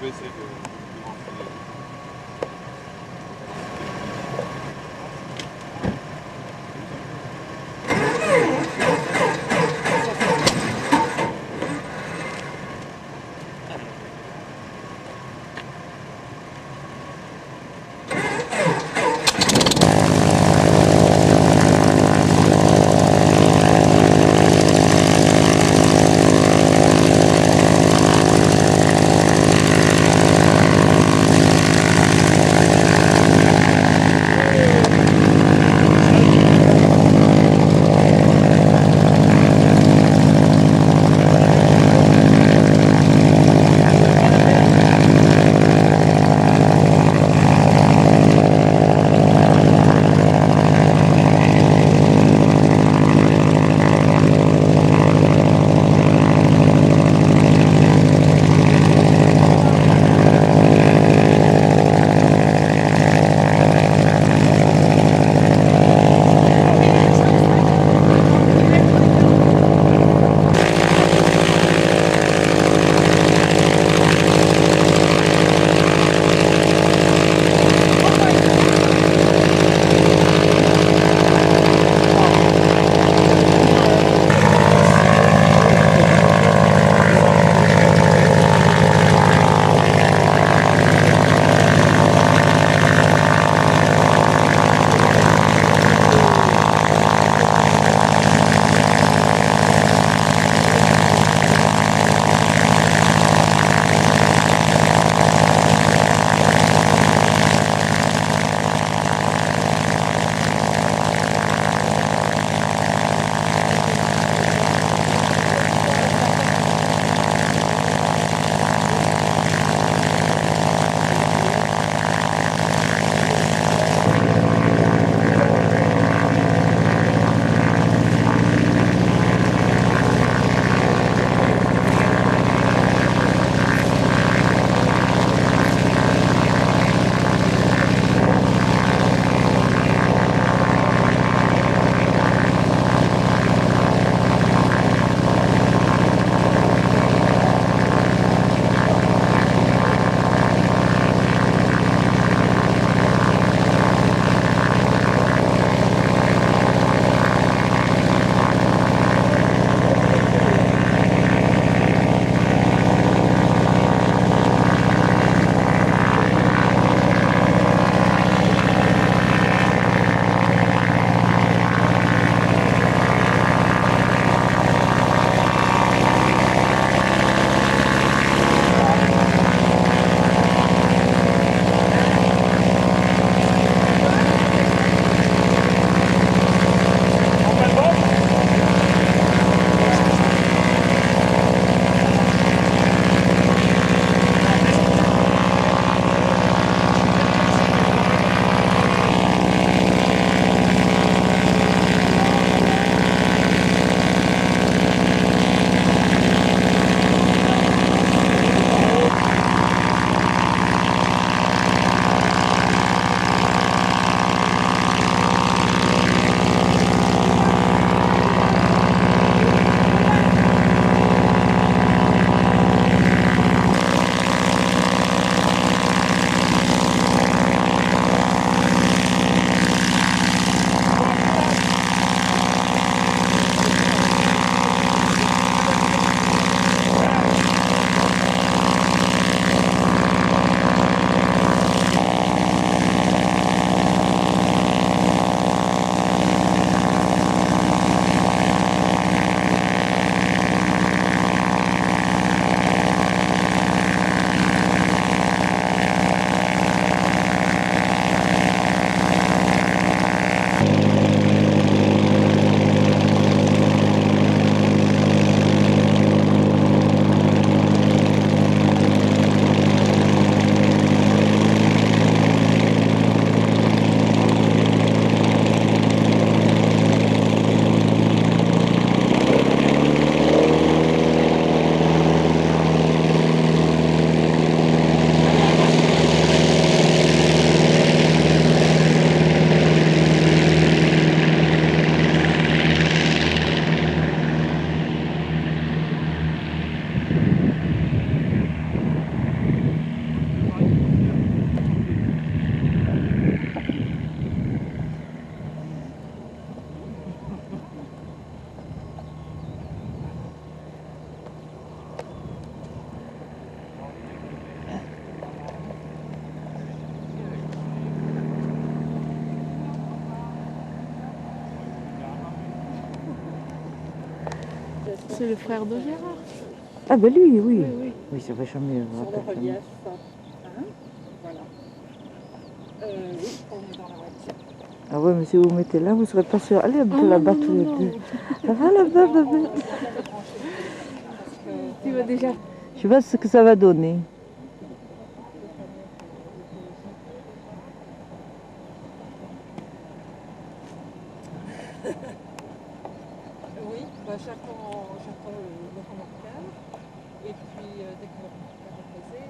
je vais essayer de m'enfiler. C'est le frère de Gérard. Ah ben lui, oui. Oui, oui. Oui, ça va jamais. Sur le relief. Hein? Voilà. Oui, on est dans la voiture. Ah ouais, mais si vous mettez là, vous ne serez pas sûr. Allez un peu là-bas tous les deux. Ça va là-bas, bébé? Tu vas déjà. Je sais pas ce que ça va donner. Oui, bah, j'attends le remorqueur. Et puis, dès que le remorqueur est posé,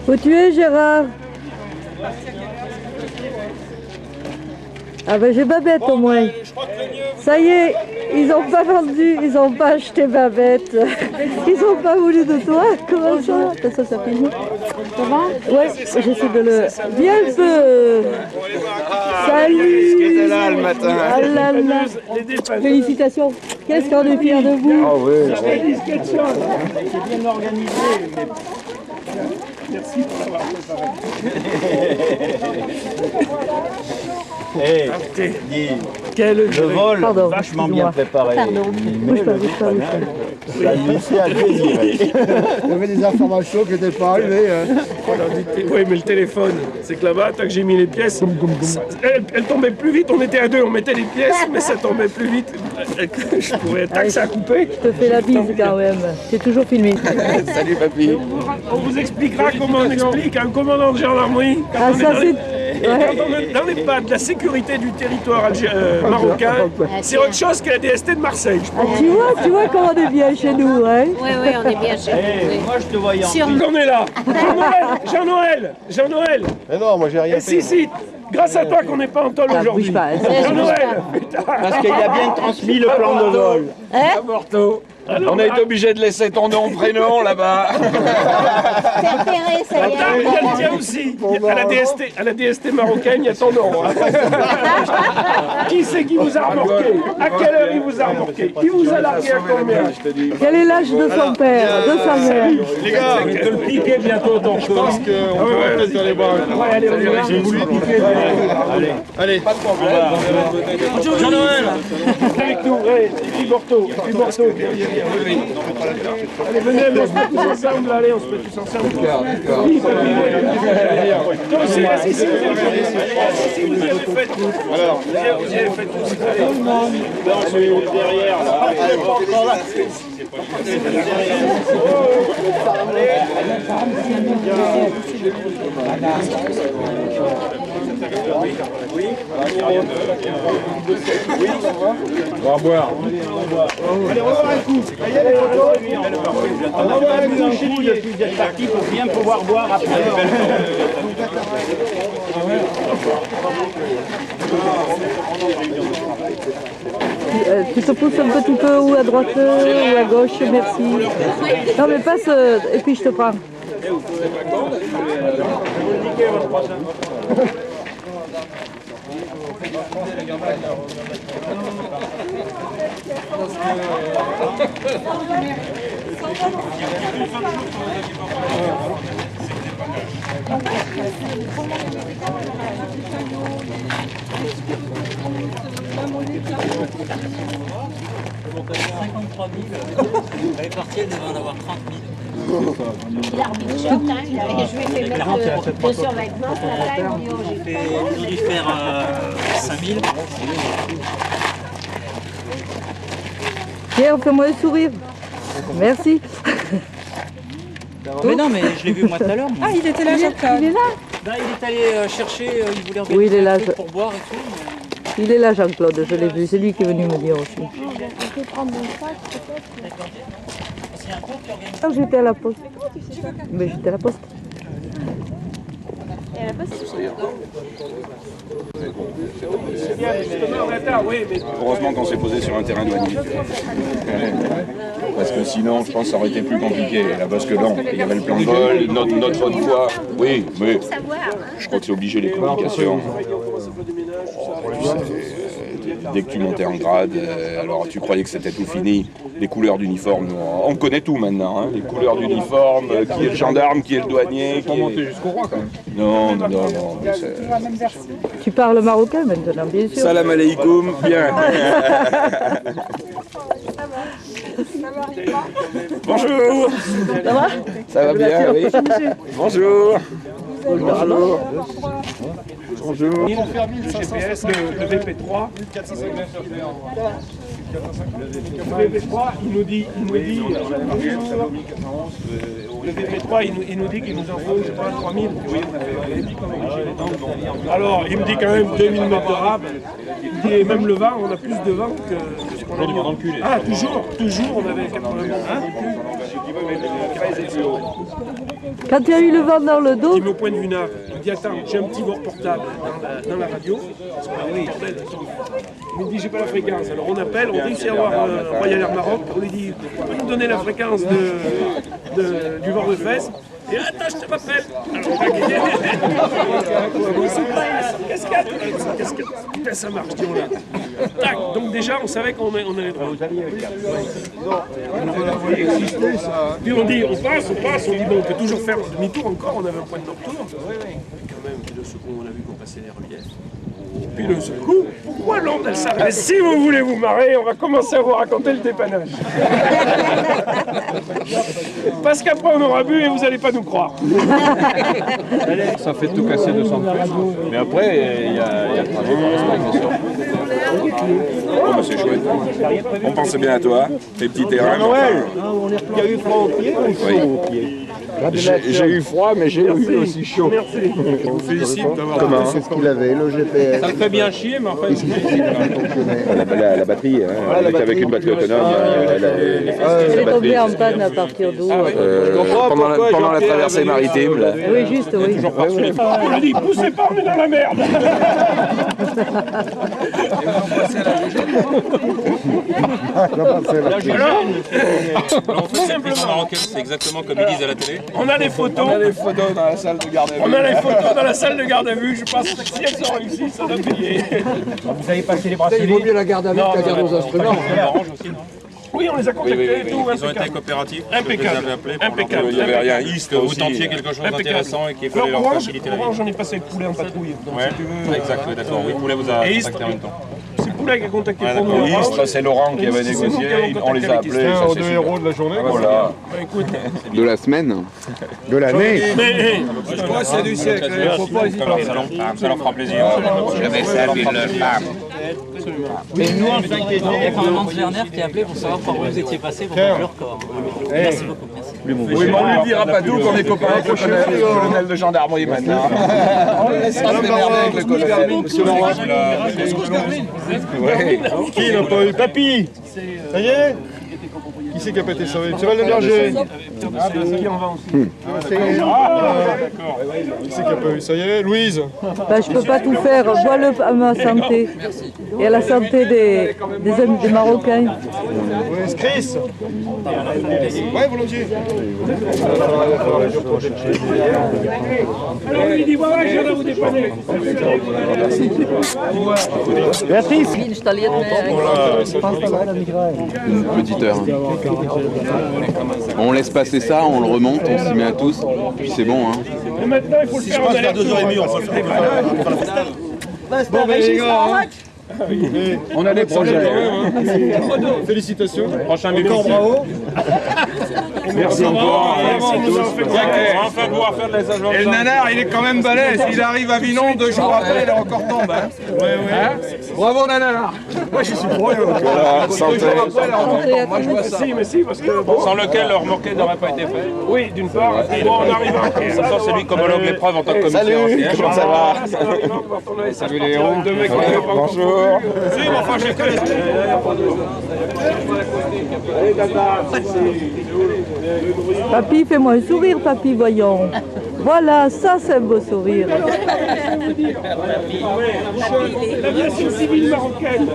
Où tu es, Gérard? Ah ben j'ai Babette au moins. Ça y est, ils n'ont pas vendu, ils n'ont pas acheté Babette. Ils n'ont pas voulu de toi. Comment ça? Ça fini. Ça va? Ouais, j'essaie de le... Viens un peu. Salut. Qui était là le matin. Ah là là. Félicitations. Qu'est-ce qu'on est fiers de vous? Ah oui. C'est bien organisé. Merci pour l'avoir préparé. Quel le vol Pardon, vachement bien préparé. Bouge pas, bouge pas, bouge pas. Ça lui fait à désirer. Il y avait des informations qui n'étaient pas arrivées. Hein. Oui, mais le téléphone, c'est que là-bas, tant que j'ai mis les pièces, elle tombait plus vite. On était à deux, on mettait les pièces, mais ça tombait plus vite. Je pouvais, tant que ça a coupé. Je te fais la bise quand même. C'est toujours filmé. Salut papy. On vous expliquera comment on explique un commandant de gendarmerie. Quand Ah on est ça dans c'est... les- Ouais. Quand on est dans les pas de la sécurité du territoire marocain, c'est autre chose que la DST de Marseille, je Ah, pense. tu vois comment on est bien chez nous, hein? Oui, on est bien chez nous. Moi je te voyais en On est là. Jean-Noël. Mais non, moi j'ai rien Et fait. si, grâce à toi qu'on n'est pas en tôle Ça aujourd'hui. bouge pas. Jean-Noël, putain. Parce qu'il a bien transmis le plan de vol. Porto. On a été obligé de laisser ton nom, prénom là-bas. C'est repéré, ça y Attends, il y a le tien aussi. À la DST marocaine, il y a ton nom. hein. Qui c'est qui vous a remorqué? À quelle heure il vous a remorqué? Qui vous a largué à combien? Quel est l'âge de son père, de sa mère? Les gars, De le piquer bientôt ton je pense qu'on peut peut-être aller voir. allez, on y va. J'ai voulu piquer. Allez. Pas de problème. Jean-Noël, avec nous, ouais, et puis Borto. Allez, venez, on se met tous ensemble, allez, on se met tous ensemble. Toi aussi, si vous avez fait, vous avez fait tout. Alors, Vous avez fait tout. Derrière là. on va boire. Allez, revoir un coup. Allez, les photos. On a pas vu un coup depuis d'être parti pour bien pouvoir boire après. Tu te pousses un petit peu ou à droite ou à gauche, merci. Non mais passe et puis je te prends. Répartis, elle devrait en avoir 30 000. L'arbitre short, hein, je lui ai fait mettre deux survêtements ce matin, il m'a dit, oh, j'ai Il dû faire 5 000. Pierre, fais-moi un sourire. Merci. Mais non, mais je l'ai vu moi tout à l'heure. moi. Ah, il était là, Jean-Claude. Il est là. Ben, il est allé chercher, il voulait organiser Oui, il est là, un truc je- pour boire et tout. mais- Il est là, Jean-Claude, je l'ai vu. C'est lui qui est venu me dire aussi. C'est un cours qui organise. Ah, j'étais à la poste. Mais j'étais à la poste. C'est bien, justement, Nata, oui, mais Heureusement qu'on s'est posé sur un terrain douanier. Parce que sinon, je pense que ça aurait été plus compliqué. Là, parce que non, il y avait le plan de vol, notre autre fois. Oui, mais je crois que c'est obligé les communications. dès que tu montais en grade, alors tu croyais que c'était tout fini. Les couleurs d'uniforme, on connaît tout maintenant. Hein, les couleurs d'uniforme, qui est le gendarme, qui est le douanier. Qui est... monter jusqu'au roi quand même. Non. Tu parles marocain maintenant, bien sûr. Salam alaikum, bien. Bonjour. Ça va? Ça va bien, oui. Bonjour. Bonjour. Bonjour. Le GPS, le VP3. Le VP3, il nous dit, le VP3, il nous dit qu'il nous en faut, je sais pas, 3000. Alors, il me dit quand même 2000 mètres de rame. Il dit, et même le vent, on a plus de vent que ce qu'on a dans le cul. Ah, toujours, on avait 80 mètres dans le cul. Quand tu as eu le vent dans le dos, Il me point de vue nave. Il dit, attends, j'ai un petit bord portable dans la radio. Parce qu'on a bordel. Il me dit, j'ai pas la fréquence. Alors on appelle, on réussit à avoir Royal Air Maroc. On lui dit, tu peux nous donner la fréquence du vent de fesse. Et attends, je te rappelle. Qu'est-ce qu'il y a? Putain, ça marche, dis-on là. Tac, donc déjà, on savait qu'on allait droit. Puis on dit, on passe, on dit, bon, on peut toujours faire demi-tour encore, on avait un point de non-retour. Quand même, puis le second, on a vu qu'on passait les reliefs. Puis le seul coup, pourquoi l'onde elle s'arrête? Si vous voulez vous marrer, on va commencer à vous raconter le dépannage. Parce qu'après on aura bu et vous n'allez pas nous croire. Ça fait tout casser 200 de plus. Mais après, il y a le travail par respect, bien sûr. Oh, bah, c'est chouette. On pensait bien à toi, tes petits terrains. Il y a eu froid au pied ou chaud au pied? J'ai eu froid, mais j'ai eu aussi chaud. Merci. Je vous félicite d'avoir C'est ce qu'il avait, le GPS. Ça me fait bien chier, mais en fait, La batterie, hein, elle était avec une batterie autonome. elle est tombée en panne à partir d'où? Pendant la traversée maritime. Là. Oui, juste, oui. On lui dit, poussez pas, on est dans la merde. C'est exactement comme ils disent à la télé. On a les photos. dans la salle de garde à vue. On a les photos dans la salle de garde à vue. Je pense que si elles sont réussies, ça doit payer. Vous avez passé les bracelets. Il vaut mieux la garde à vue que la garde aux instruments. Oui, on les a contactés et tout. Ils ont été coopératifs. Impeccable. Impeccable. Il n'y avait rien, East Que vous aussi. tentiez quelque chose d'intéressant et qu'il fallait Alors, leur faciliter la vie. Orange, on est passé avec Poulet en patrouille. Donc, Ouais, si tu veux, exact, ouais, d'accord. Oui, Poulet vous a Et East, contacté en même temps. c'est Poulet qui a contacté Ouais, pour nous. d'accord. East, c'est Laurent qui avait C'est nous négocié, qui avons on les a contacté appelés. avec ça, Un c'est des super. héros de la journée. Voilà. Bah, écoute, De la semaine. De l'année. mais C'est du siècle, il ne faut pas hésiter. Ça leur fera plaisir. J'avais servi le femme. Mais nous, il y a quand même Hans Werner qui a appelé pour savoir par où vous étiez passé pour faire le record. Merci beaucoup. Merci. Oui, mais on lui dira pas tout qu'on est copains avec le colonel de gendarmerie maintenant. On le laissera se démerder avec le colonel. Qui n'a pas eu Papy? Ça y est? Qui c'est qui a pété ça? C'est Val de Berger. qui en va aussi. Qui c'est qui a pas eu? Ça y est, Louise? Ben, je peux pas tout faire. Bois-le à ma santé et à la santé des Marocains. Louise, Chris? Ouais, volontiers. Alors on lui dit, voilà, je viens de vous dépanner. Une petite heure. On laisse passer ça, on le remonte, on s'y met à tous, puis c'est bon. Hein. Et maintenant, il faut le faire en alerte. 2h30, on peut le faire. Bon, ben les gars, On a des projets. félicitations. Prochain Encore bravo. Merci encore. Merci, nous avons fait plaisir. On va enfin pouvoir faire de les agents. Et le nanar, il est quand même balèze. Il arrive à Vinon, 2 jours après, il est encore tombé. Hein. Bravo, nanar. Moi, je suis pour eux. Voilà, santé. Moi, je vois ça. Si, mais si, parce que bon, Sans lequel le remorqué n'aurait pas été fait. oui, d'une part, et bon, on arrive à... Ça, c'est lui qui homologue l'épreuve en tant que commissaire. Salut, comment ça va? Salut les héros. Bonjour. Si, mais enfin, je connais. Papy, fais-moi un sourire, papy, voyons. Voilà, ça c'est un beau sourire. L'aviation civile marocaine.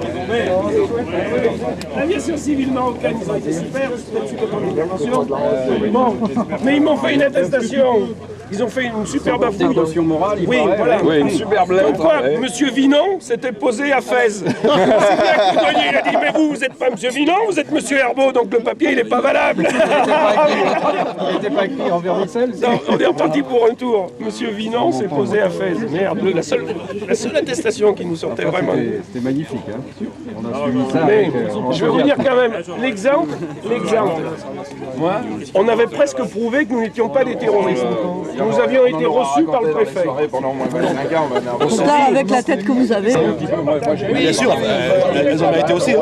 L'aviation civile marocaine, ils ont été super. Je suis content de l'intervention. Bon, mais ils m'ont fait une attestation Ils ont fait une superbe affouille. morale, Oui, voilà. Oui, une superbe lettre. Pourquoi ouais. Monsieur Vinon s'était posé à Fès. C'est bien que Coudonnier, il a dit, mais vous n'êtes pas Monsieur Vinon, vous êtes Monsieur Herbeau, donc le papier, il n'est pas valable. Il n'était pas écrit en vermicelle. Non, on est reparti pour un tour. Monsieur Vinon s'est posé à Fès. Merde, la seule attestation qui nous sortait vraiment. C'était magnifique. Hein. On a suivi ça. Mais avec, je vais vous dire quand même, l'exemple, on avait presque prouvé que nous n'étions pas des terroristes. Nous avions été reçus par le préfet. Pendant au moins 25 ans, Donc là, avec la tête que vous avez, Bien sûr, elles ont été aussi.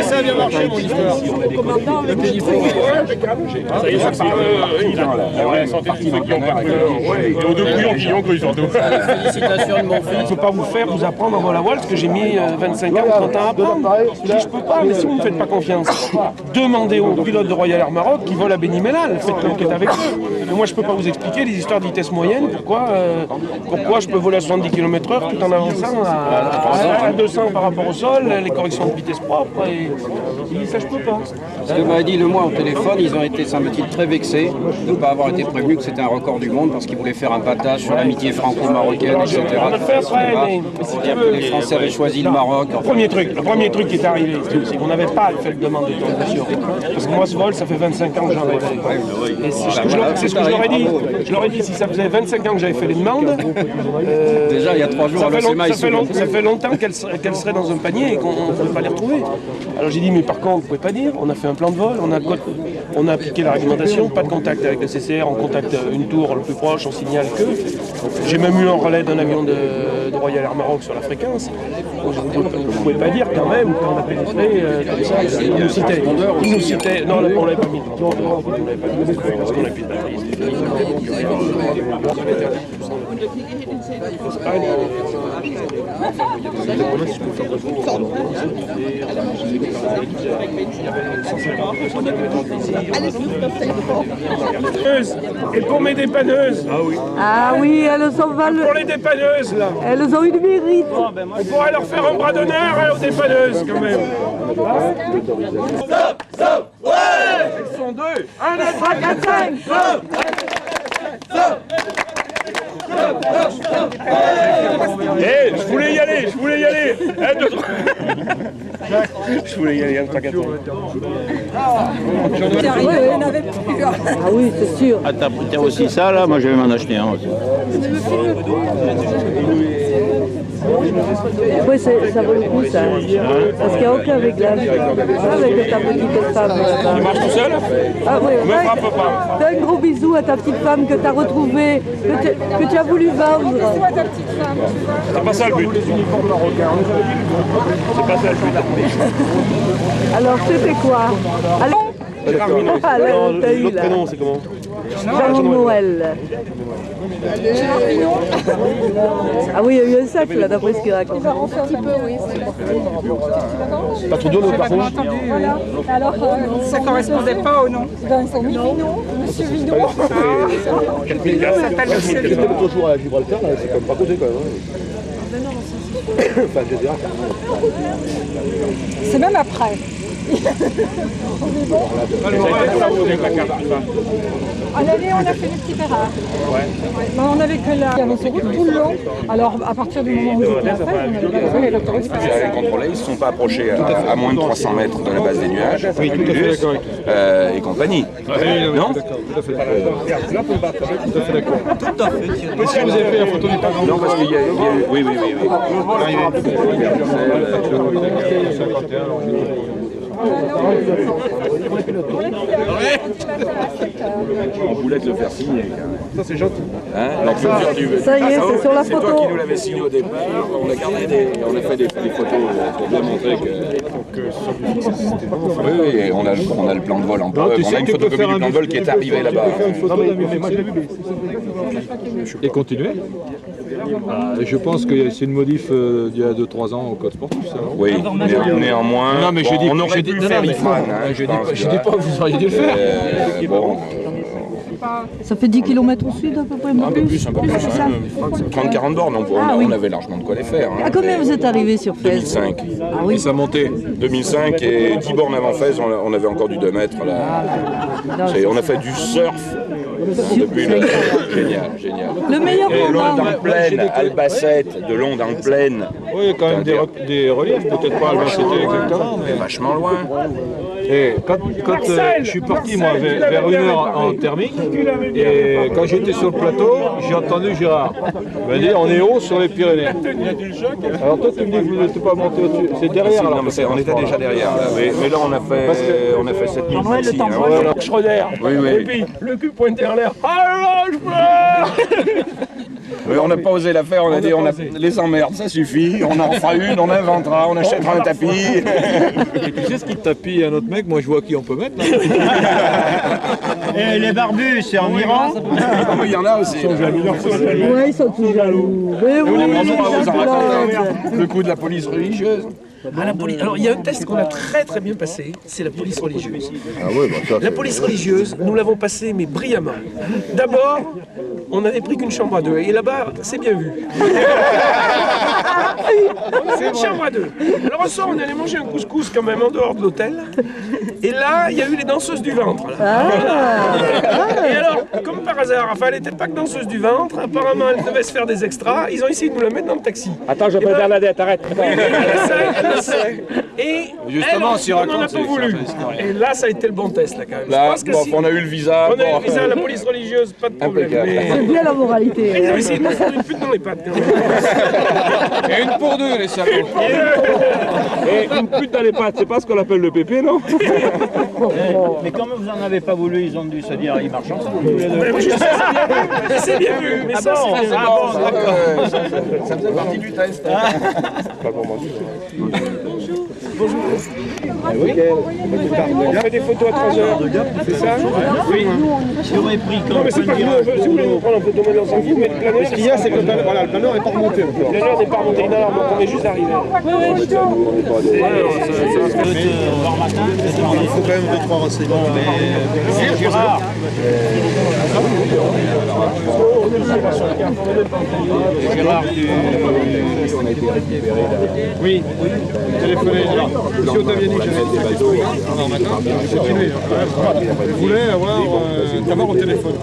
Ça a bien marché, mon histoire. Ça y est, ça parle. Aux deux couillons qui y ont cru surtout. Félicitations de mon fils. Je ne peux pas vous faire vous apprendre à voler à voile parce que j'ai mis 25 ans, 30 ans à apprendre. Je dis, je peux pas, mais si vous ne me faites pas confiance, demandez aux pilotes de Royal Air Maroc qui volent à Béni-Mellal, faites l'enquête avec eux. Mais moi, je ne peux pas vous expliquer les histoires de vitesse moyenne, pourquoi je peux voler à 70 km/h tout en avançant à 200 par rapport au sol, les corrections de vitesse propres, et il dit, ça, je peux pas. Ce que m'a dit le mois au téléphone, ils ont été, semble-t-il, très vexés de ne pas avoir été prévenus que c'était un record du monde parce qu'ils voulaient faire un battage sur l'amitié franco-marocaine, etc. On a fait après, mais si tu veux, Les Français avaient choisi le Maroc. Le premier truc qui est arrivé, c'est qu'on n'avait pas fait de demande de transition. Parce que moi, ce vol, ça fait 25 ans que j'en ai fait. Et c'est ce que je leur ai dit. Je leur ai dit, si ça faisait 25 ans que j'avais fait les demandes, Déjà, il y a 3 jours, ça fait longtemps qu'elles seraient dans un panier et qu'on ne pouvait pas les retrouver. Alors j'ai dit, mais par contre, vous ne pouvez pas dire, on a fait un plan de vol, on a appliqué la réglementation, pas de contact avec le CCR, on contacte une tour le plus proche, on signale que. J'ai même eu un relais d'un avion de Royal Air Maroc sur la fréquence. Donc, vous ne pouvez pas dire quand même, quand on a pénétré, comme ça, ils nous citaient. Non, on l'avait pas mis. Non, on l'avait pas mis, parce qu'on n'a plus de batterie. Et pour mes dépanneuses. ah oui, elles ont Pour les dépanneuses, là. elles ont eu du mérite. On pourrait leur faire un bras d'honneur aux dépanneuses, quand même. Stop, ouais. Ils sont deux. 1, 2, 3, 4, 5. Eh, je voulais y aller. 1, 2, 3. Je voulais y aller, 1, 3, 4. Ah oui, c'est sûr. Ah, t'as aussi ça là? Moi je vais m'en acheter un aussi. Oui, ça vaut le coup, ça. Parce qu'il n'y a aucun réglage. Avec ta petite femme. Tu marches tout seul? Ah oui, Me frappe pas. fais un gros bisou à ta petite femme que tu as retrouvée, que tu as voulu vendre. C'est pas ça le but. C'est pas ça le but. Alors, c'était quoi? L'autre prénom, c'est comment? Jean-Noël. Ah oui, il y a eu un sac là, d'après ce qu'il raconte. Pas trop dur, par contre. Alors, ça correspondait pas au nom. Vincent Vinon, Monsieur Vinon. Quel pays là? Toujours à Gibraltar, là, c'est comme pas côté quand même. Enfin, je dirais. C'est même après. En année, on a fait des petits Ferrari. Mais on n'avait que la route tout le long. Alors, à partir du moment où on l'a fait, on avait besoin de l'autoroute. les contrôlés, ils ne se sont pas approchés à moins de 300 mètres de la base des nuages, Cumulus et compagnie. Non? Tout à fait d'accord. Monsieur, vous avez fait la photo du pavillon? Non, parce qu'il y a eu... Oui. On voulait te le faire signer. Ça c'est gentil. Hein, la clôture du... Ça y est, c'est sur la C'est toi photo. qui nous l'avais signé au départ. On a fait des photos pour bien montrer que... Oui, et on a le plan de vol en preuve. On a une photocopie du plan de vol qui est arrivé là-bas. Et continuer. Et je pense que c'est une modif d'il y a 2-3 ans au code sportif, ça, non? Oui, néanmoins, Non, mais je dis, on aurait pu le faire, Ifran. Je dis pas que vous auriez dû le faire. Bon, Ça fait 10 km au sud à peu près, Un peu plus, un peu plus. C'est ça. 30-40 bornes, on avait largement de quoi les faire. À combien vous êtes arrivé sur Fès? 2005. Ah oui. Et ça montait. 2005 et 10 bornes avant Fès, on avait encore du 2 mètres. Là. On a fait du surf. Depuis génial, génial. Le meilleur et moment. Londe en plaine, Albacete, de Londe en plaine. Oui, il y a quand même des reliefs, peut-être pas Albacete exactement, mais vachement loin. Et quand je suis parti moi vers 1 heure en thermique, et quand j'étais sur le plateau, j'ai entendu Gérard. Il m'a dit on est haut sur les Pyrénées. Alors toi tu me dis que vous n'êtes pas monté au-dessus. C'est derrière alors. Non, mais on était déjà derrière là. Mais là on a fait 7000 maxi. Schroeder. Oui, oui. Et puis le cul pointé en l'air. Ah je pleure. Oui, on n'a pas osé la faire, on a dit les emmerdes, ça suffit, on en fera une, on inventera, on achètera un tapis. Et tu sais ce qui tapis à notre mec, moi je vois qui on peut mettre là. Et les barbus, c'est en Iran. Il y en a aussi. Oui, ils sont tous jaloux. Mais oui, le coup de la police religieuse. Alors il y a un test qu'on a très très bien passé, c'est la police religieuse. Ah ouais, bah ça, la police religieuse, nous l'avons passée mais brillamment. D'abord, on n'avait pris qu'une chambre à deux et là-bas, c'est bien vu. On avait une chambre à deux. Alors au soir, on allait manger un couscous quand même en dehors de l'hôtel. Et là, il y a eu les danseuses du ventre. Et alors, comme par hasard, enfin, elle n'était pas que danseuse du ventre. Apparemment, elle devait se faire des extras. Ils ont essayé de nous la mettre dans le taxi. Attends, j'appelle Bernadette, arrête. Et justement, elle, on n'en a pas voulu. Et là, ça a été le bon test, là, quand même. Là, je pense que on a eu le visa. On a eu le visa, la police religieuse, pas de problème. C'est bien la moralité. Ils ont essayé de nous faire une pute dans les pattes, quand même. Et une pour deux, les salauds. Et une pute dans les pattes, c'est pas ce qu'on appelle le pépé, non? Mais comme vous en avez pas voulu, ils ont dû se dire, ils marchent ensemble. C'est bien vu, mais ça, c'est bien. Ça faisait partie du test. Bonjour. On fait des photos à 3 heures, c'est ça? Oui. J'aurais pris quand non, mais c'est pas que nous, si vous voulez nous prendre un photo maintenant sans vous, mais le planeur... Ce qu'il y a, c'est que le planeur n'est pas remonté encore. Le planeur n'est pas remonté, non, donc on est juste arrivé. Il faut quand même 2-3 renseignements. Mais Gérard. Gérard, oui, téléphonez là. Monsieur Ottaviani, j'avais des bateaux. Non, maintenant, je voulais avoir au téléphone.